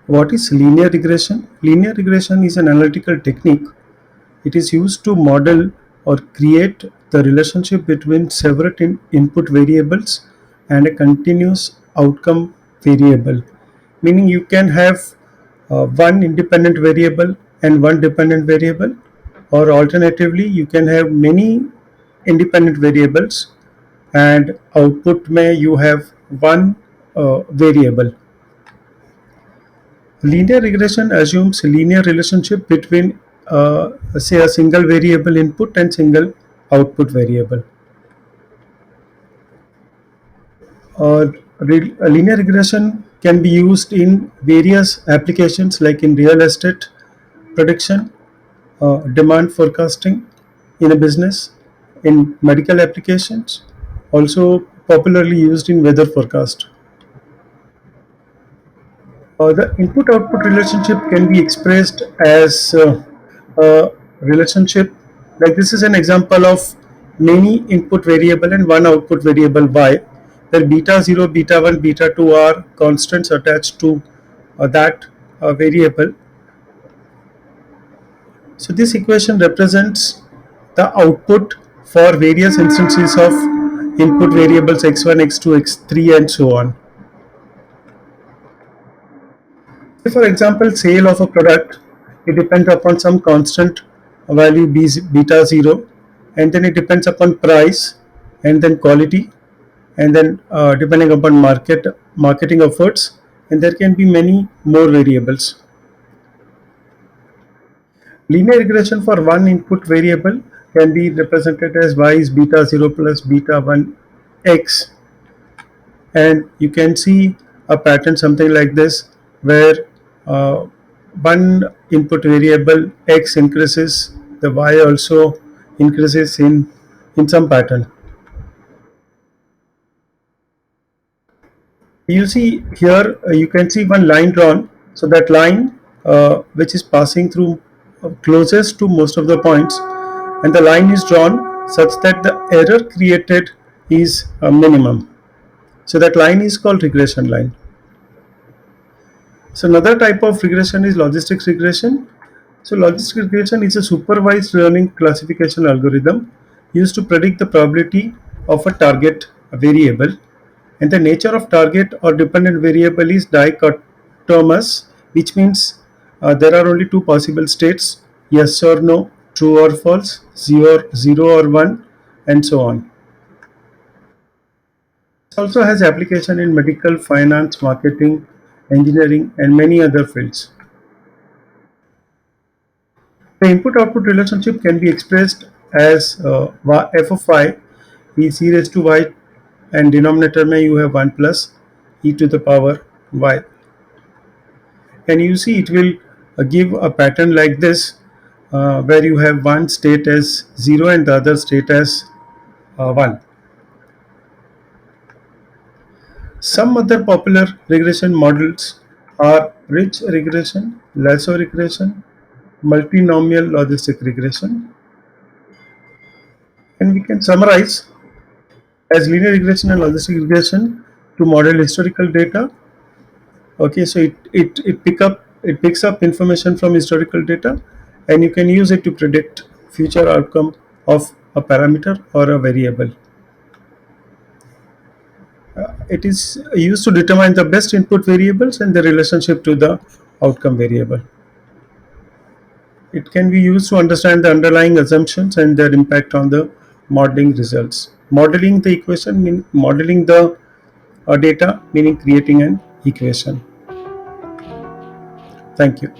What is linear regression? Linear regression is an analytical technique. It is used to model or create the relationship between several input variables and a continuous outcome variable. Meaning you can have one independent variable and one dependent variable, or alternatively, you can have many independent variables and output may you have one variable. Linear regression assumes a linear relationship between, say, a single variable input and single output variable. Linear regression can be used in various applications like in real estate prediction, demand forecasting in a business, in medical applications, also popularly used in weather forecast. The input-output relationship can be expressed as a relationship, like this is an example of many input variable and one output variable y, where beta 0, beta 1, beta 2 are constants attached to that variable. So this equation represents the output for various instances of input variables x1, x2, x3 and so on. Say for example, sale of a product, it depends upon some constant value beta 0, and then it depends upon price, and then quality, and then depending upon marketing efforts, and there can be many more variables. Linear regression for one input variable can be represented as y is beta 0 plus beta 1 x, and you can see a pattern something like this, where uh, one input variable x increases, the y also increases in some pattern. You see here, you can see one line drawn, so that line which is passing through closest to most of the points, and the line is drawn such that the error created is a minimum, so that line is called regression line. So another type of regression is logistics regression. So logistics regression is a supervised learning classification algorithm used to predict the probability of a target variable, and the nature of target or dependent variable is dichotomous, which means there are only two possible states: yes or no, true or false, zero or 1, and so on. It also has application in medical, finance, marketing, engineering, and many other fields. The input-output relationship can be expressed as f of y is e raised to y, and denominator may you have 1 plus e to the power y. And you see it will give a pattern like this, where you have one state as 0 and the other state as 1. Some other popular regression models are rich regression, lasso regression, multinomial logistic regression, and we can summarize as linear regression and logistic regression to model historical data. Okay, so it picks up information from historical data, and you can use it to predict future outcome of a parameter or a variable. It is used to determine the best input variables and the relationship to the outcome variable. It can be used to understand the underlying assumptions and their impact on the modeling results. Modeling the equation mean modeling the data, meaning creating an equation. Thank you.